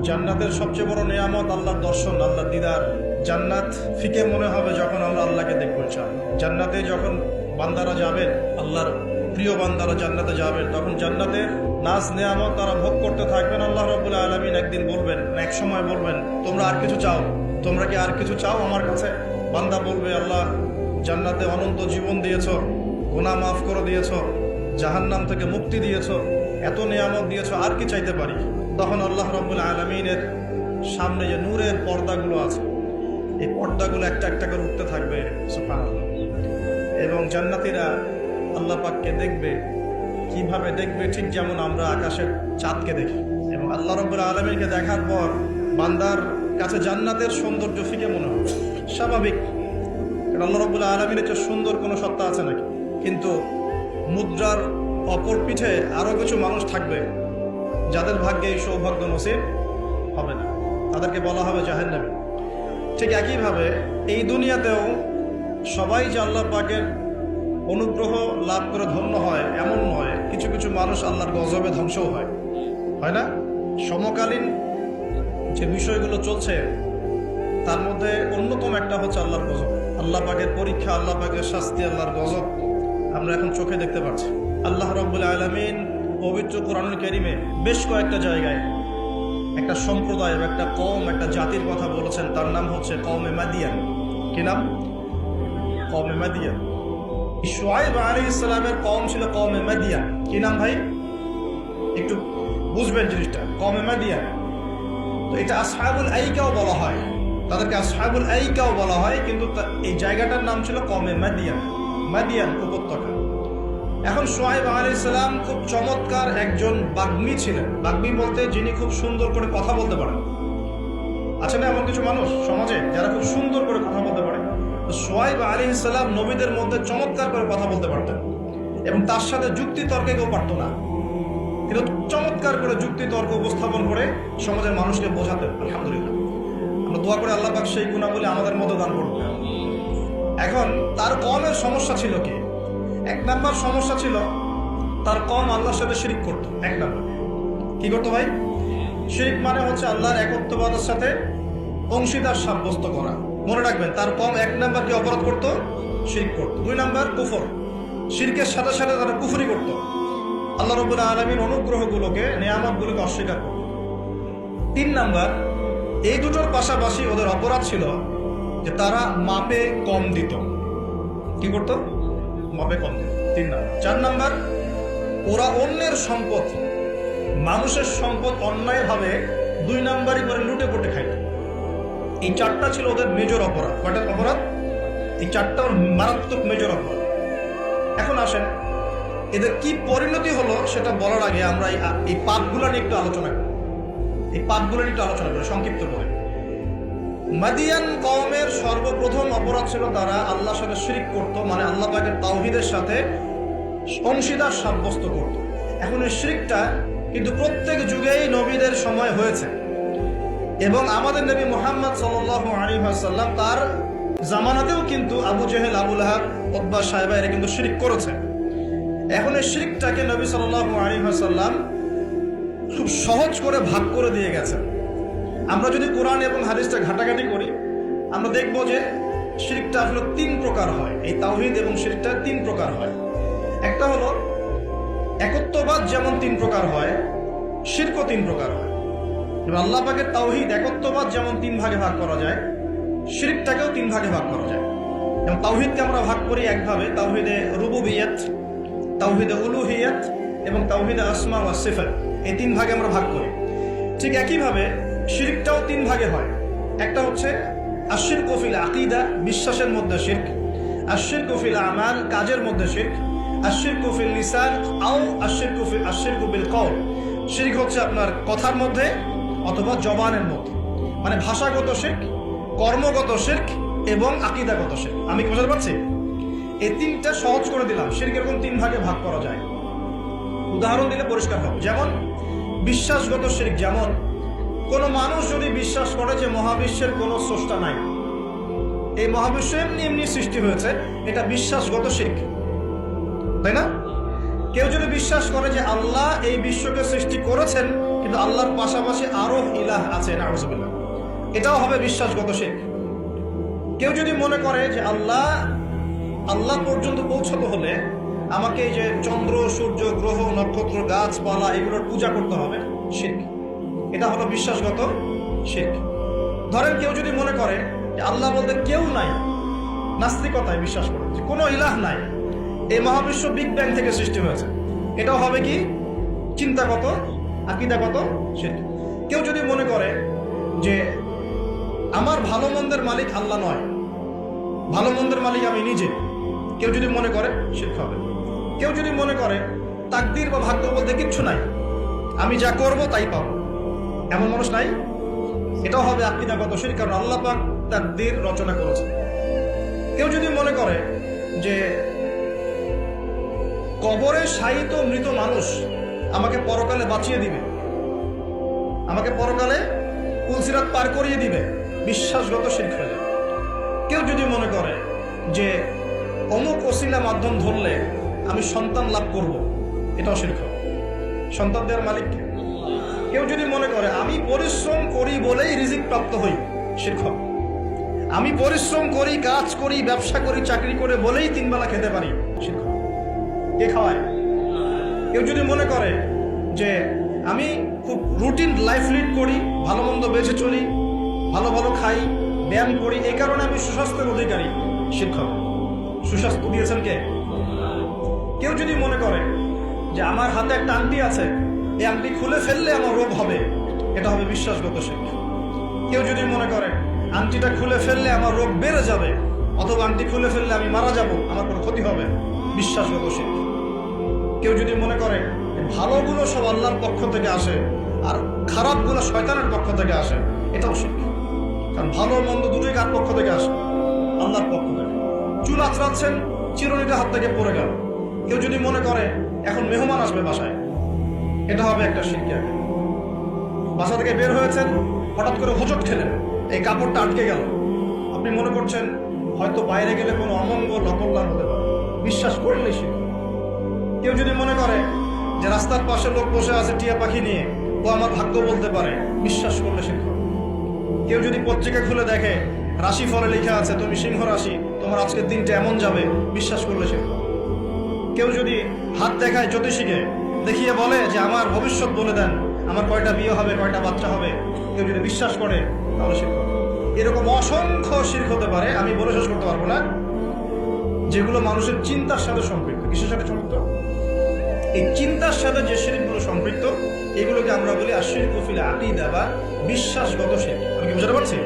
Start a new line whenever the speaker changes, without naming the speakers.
জান্নাতের সবচেয়ে বড় নিয়ামত আল্লাহর দর্শন, আল্লাহর দিদার। জান্নাত ফিকে মনে হবে যখন আমরা আল্লাহকে দেখবো ইনশাআল্লাহ। জান্নাতে যখন বান্দারা যাবেন, আল্লাহর প্রিয় বান্দারা জান্নাতে যাবেন, তখন জান্নাতের নাজ নিয়ামত তারা ভোগ করতে থাকবেন। আল্লাহ রাব্বুল আলামিন একদিন বলবেন, এক সময় বলবেন, তোমরা আর কিছু চাও? তোমরা কি আর কিছু চাও আমার কাছে? বান্দা বলবে, আল্লাহ জান্নাতে অনন্ত জীবন দিয়েছ, গুনাহ মাফ করে দিয়েছ, জাহান্নাম থেকে মুক্তি দিয়েছ, এত নিয়ামত দিয়েছ, আর কি চাইতে পারি? তখন আল্লাহ রাব্বুল আলামিনের সামনে যে নূরের পর্দাগুলো আছে, এই পর্দাগুলো একটা একটা করে উঠতে থাকবে, সুবহানাল্লাহ। এবং জান্নাতীরা আল্লাহ পাককে দেখবে। কিভাবে দেখবে? ঠিক যেমন আমরা আকাশের চাঁদকে দেখি। এবং আল্লাহ রাব্বুল আলামিনকে দেখার পর বান্দার কাছে জান্নাতের সৌন্দর্য ফিকে মনে হবে, স্বাভাবিক। আল্লাহ রাব্বুল আলামিনের চেয়ে সুন্দর কোনো সত্তা আছে নাকি? কিন্তু মুদ্রার অপর পিঠে আরও কিছু মানুষ থাকবে যাদের ভাগ্যে এই সৌভাগ্য নসিব হবে না, তাদেরকে বলা হবে জাহান্নামী। ঠিক একইভাবে এই দুনিয়াতেও সবাই যে আল্লাহ পাকের অনুগ্রহ লাভ করে ধন্য হয় এমন নয়, কিছু কিছু মানুষ আল্লাহর গজবে ধ্বংসও হয়, হয় না? সমকালীন যে বিষয়গুলো চলছে তার মধ্যে অন্যতম একটা হচ্ছে আল্লাহর গজব, আল্লাহ পাকের পরীক্ষা, আল্লাহ পাকের শাস্তি, আল্লাহর গজব আমরা এখন চোখে দেখতে পাচ্ছি। আল্লাহ রাব্বুল আলামিন পবিত্র কোরআনুল কারীমে বেশ কয়েকটা জায়গায় একটা সম্প্রদায়, একটা কওম, একটা জাতির কথা বলেছেন। তার নাম হচ্ছে কওমে মাদিয়ান। কি নাম? কওমে মাদিয়ান। শুআয়ব আলাইহিস সালামের কওম ছিল কওমে মাদিয়ান। কি নাম ভাই? একটু বুঝবেন জিনিসটা। কওমে মাদিয়ান, তো এটা আসহাবুল আইকাও বলা হয়, তাদেরকে আসহাবুল আইকাও বলা হয়, কিন্তু এই জায়গাটার নাম ছিল কওমে মাদিয়ান, মাদিয়ান উপত্যকা। এখন শুআয়ব আলাইহিস সালাম খুব চমৎকার একজন বাগ্মী ছিলেন। বাগ্মী বলতে যিনি খুব সুন্দর করে কথা বলতে পারেন। আছে না এমন কিছু মানুষ সমাজে যারা খুব সুন্দর করে কথা বলতে পারে? তো শুআয়ব আলাইহিস সালাম নবীদের মধ্যে চমৎকার করে কথা বলতে পারতেন এবং তার সাথে যুক্তি তর্কে কেউ পারত না, কিন্তু চমৎকার করে যুক্তি তর্ক উপস্থাপন করে সমাজের মানুষকে বোঝাতেন। আলহামদুলিল্লাহ, আমরা দোয়া করে আল্লাহ পাক সেই গুণাবলী আমাদের মধ্যে দান করবে। এখন তার কওমের সমস্যা ছিল কি? এক নাম্বার সমস্যা ছিল তার কওম আল্লাহর সাথে শিরক করত। এক নাম্বার কি করতো ভাই? শিরক মানে হচ্ছে আল্লাহর একত্ববাদের সাথে অংশীদার সাব্যস্ত করা। মনে রাখবেন, তার কওম এক নাম্বার কি অপরাধ করত? শিরক করত। দুই নাম্বার কুফর, শিরকের সাথে সাথে তারা কুফরি করত, আল্লাহ রাব্বুল আলামিন অনুগ্রহগুলোকে, নিয়ামতগুলোকে অস্বীকার করত। তিন নাম্বার, এই দুটোর পাশাপাশি ওদের অপরাধ ছিল যে তারা মাপে কম দিত। কি করত? মাপে কম দিত। তিন নাম্বার। চার নাম্বার, ওরা অন্যের সম্পদ, মানুষের সম্পদ অন্যায়ভাবে দুই নাম্বারই করে লুটে পুটে খাইত। এই চারটা ছিল ওদের মেজর অপরাধ। কয়টা অপরাধ? এই চারটা মারাত্মক মেজর অপরাধ। এখন আসেন, এদের কি পরিণতি হলো সেটা বলার আগে আমরা এই পাপগুলো নিয়ে একটু আলোচনা করি। এই পাপগুলো নিয়ে একটু আলোচনা করি সংক্ষিপ্ত করে। মাদিয়ান কওমের সর্বপ্রথম অপরাধ ছিল তারা আল্লাহর সাথে শিরক করত, মানে আল্লাহ পাকের তাওহীদের সাথে অংশীদার সাব্যস্ত করত। এখন এই শিরকটা কিন্তু প্রত্যেক যুগেই নবীদের সময় হয়েছে এবং আমাদের নবী মুহাম্মদ সাল্লাল্লাহু আলাইহি ওয়াসাল্লাম তার জামানাতেও কিন্তু আবু জেহেল, আবু লাহাব, উতবা, সায়বা এরা কিন্তু শিরক করেছে। এখন এই শিরকটাকে নবী সাল্লাল্লাহু আলাইহি ওয়াসাল্লাম খুব সহজ করে ভাগ করে দিয়ে গেছেন। আমরা যদি কোরআন এবং হাদিসটা ঘাটাঘাটি করি আমরা দেখব যে শিরকটা আসলে তিন প্রকার হয়। এই তাওহীদ এবং শিরকটা তিন প্রকার হয়। একটা হলো একত্ববাদ, যেমন তিন প্রকার হয়, শিরকও তিন প্রকার হয়। এবং আল্লাহ পাকের তাওহীদ, একত্ববাদ যেমন তিন ভাগে ভাগ করা যায়, শিরকটাকেও তিন ভাগে ভাগ করা যায়। এবং তাওহীদকে আমরা ভাগ করি একভাবে, তাওহীদে রুবুবিয়্যাত, তাওহীদে উলুহিয়্যাত এবং তাওহীদে আসমা ওয়া সিফাত। এই তিন ভাগে আমরা ভাগ করি। ঠিক একইভাবে শিরকটাও তিন ভাগে হয়। একটা হচ্ছে আশিরকু ফিল আকীদা, বিশ্বাসের মধ্যে শিরক, আশিরকু ফিল আমাল, কাজের মধ্যে শিরক, আশিরকু ফিল লিসান আও আশিরকু বিল কওল। শিরক হচ্ছে আপনার কথার মধ্যে অথবা জবানের মধ্যে, মানে ভাষাগত শিরক, কর্মগত শিরক এবং আকীদাগত শিরক। আমি কি বুঝতে পারছি? এই তিনটা সহজ করে দিলাম। শিরক এরকম তিন ভাগে ভাগ করা যায়। উদাহরণ দিলে পরিষ্কার হবে। যেমন বিশ্বাসগত শিরক, যেমন কোনো মানুষ যদি বিশ্বাস করে যে মহাবিশ্বের কোনো স্রষ্টা নাই, এই মহাবিশ্ব এমনি এমনি সৃষ্টি হয়েছে, এটা বিশ্বাসগত শিরক, তাই না? কেউ যদি বিশ্বাস করে যে আল্লাহ এই বিশ্বকে সৃষ্টি করেছেন, কিন্তু আল্লাহর পাশাপাশি আরো ইলাহ আছে, নাউযুবিল্লাহ, এটাও হবে বিশ্বাসগত শিরক। কেউ যদি মনে করে যে আল্লাহ পর্যন্ত পৌঁছতে হলে আমাকে এই যে চন্দ্র, সূর্য, গ্রহ, নক্ষত্র, গাছপালা এগুলোর পূজা করতে হবে, শিরক। এটা হলো বিশ্বাসগত শিরক। ধরেন কেউ যদি মনে করে যে আল্লাহ বলতে কেউ নাই, নাস্তিকতায় বিশ্বাস করে যে কোনো ইলাহ নাই, এই মহাবিশ্ব বিগ ব্যাং থেকে সৃষ্টি হয়েছে, এটাও হবে কি চিন্তাগত, আকীদাগত শিরক। কেউ যদি মনে করে যে আমার ভালো মন্দের মালিক আল্লাহ নয়, ভালো মন্দের মালিক আমি নিজে, কেউ যদি মনে করে শিরক হবে। কেউ যদি মনে করে তাকদীর বা ভাগ্য বলতে কিচ্ছু নাই, আমি যা করব তাই পাবো, এমন মানুষ নাই, এটাও হবে আকীদাগত শিরক, কারণ আল্লাহ পাক তাকদীর রচনা করেছে। কেউ যদি মনে করে যে কবরে শায়িত মৃত মানুষ আমাকে পরকালে বাঁচিয়ে দিবে, আমাকে পরকালে পুলসিরাত পার করিয়ে দিবে, বিশ্বাসগত শিরক হয়ে যাবে। কেউ যদি মনে করে যে অমুক ওসিলা মাধ্যম ধরলে আমি সন্তান লাভ করব, এটাও শিরক হবে। সন্তান দেওয়ার মালিক কে? কেউ যদি মনে করে আমি পরিশ্রম করি বলেই রিজিক প্রাপ্ত হই, শিরক হবে। আমি পরিশ্রম করি, কাজ করি, ব্যবসা করি, চাকরি করে বলেই 3 বেলা খেতে পারি, শিরক হবে। কে খাওয়ায়? কেউ যদি মনে করে যে আমি খুব রুটিন লাইফ লিড করি, ভালো মন্দ বেঁচে চলি, ভালো ভালো খাই, ব্যায়াম করি, এই কারণে আমি সুস্বাস্থ্যের অধিকারী, শিরক হবে। সুস্বাস্থ্য দিয়েছেন কে? কেউ যদি মনে করে যে আমার হাতে একটা আংটি আছে, এই আংটি খুলে ফেললে আমার রোগ হবে, এটা হবে বিশ্বাসগত শিরক। কেউ যদি মনে করে আংটিটা খুলে ফেললে আমার রোগ বেড়ে যাবে, অথবা আংটি খুলে ফেললে আমি মারা যাব, আমার কোনো ক্ষতি হবে, বিশ্বাসগত শিরক। কেউ যদি মনে করে ভালোগুলো সব আল্লাহর পক্ষ থেকে আসে আর খারাপগুলো শয়তানের পক্ষ থেকে আসে, এটাও শিরক। কারণ ভালো মন্দ দুটোই কার পক্ষ থেকে আসে? আল্লাহর পক্ষ থেকে। চুল আঁচড়াচ্ছেন, চিরুনিটা হাত থেকে পড়ে গেল। কেউ যদি মনে করে এখন মেহমান আসবে বাসায়, এটা হবে একটা শিরক। বাসা থেকে বের হয়েছেন, হঠাৎ করে হোঁচট খেলেন, এই কাপড়টা আটকে গেল, আপনি মনে করছেন হয়তো বাইরে গেলে কোনো অমঙ্গল অকল্যাণ হতে পারে, বিশ্বাস করলেই শিরক। কেউ যদি মনে করে যে রাস্তার পাশে লোক বসে আছে টিয়া পাখি নিয়ে, ও আমার ভাগ্য বলতে পারে, বিশ্বাস করলে শিরক। কেউ যদি পত্রিকা খুলে দেখে রাশি ফলে লেখা আছে তুমি সিংহ রাশি, তোমার আজকের দিনটা এমন যাবে, বিশ্বাস করলে শিরক। কেউ যদি হাত দেখায় জ্যোতিষীকে, দেখিয়ে বলে যে আমার ভবিষ্যৎ বলে দেন, আমার কয়টা বিয়ে হবে, কয়টা বাচ্চা হবে, কেউ যদি বিশ্বাস করে, তাহলে শিরক। এরকম অসংখ্য শিরক হতে পারে, আমি বলে শেষ করতে পারবো না, যেগুলো মানুষের চিন্তার সাথে সম্পৃক্ত। কিসের সাথে সম্পৃক্ত? এই চিন্তার সাথে যে শিরকগুলো সম্পৃক্ত, এগুলোকে আমরা বলি আশরিকু ফিল আকীদা বা বিশ্বাসগত শিরক। আমি কি বুঝাতে পারছি?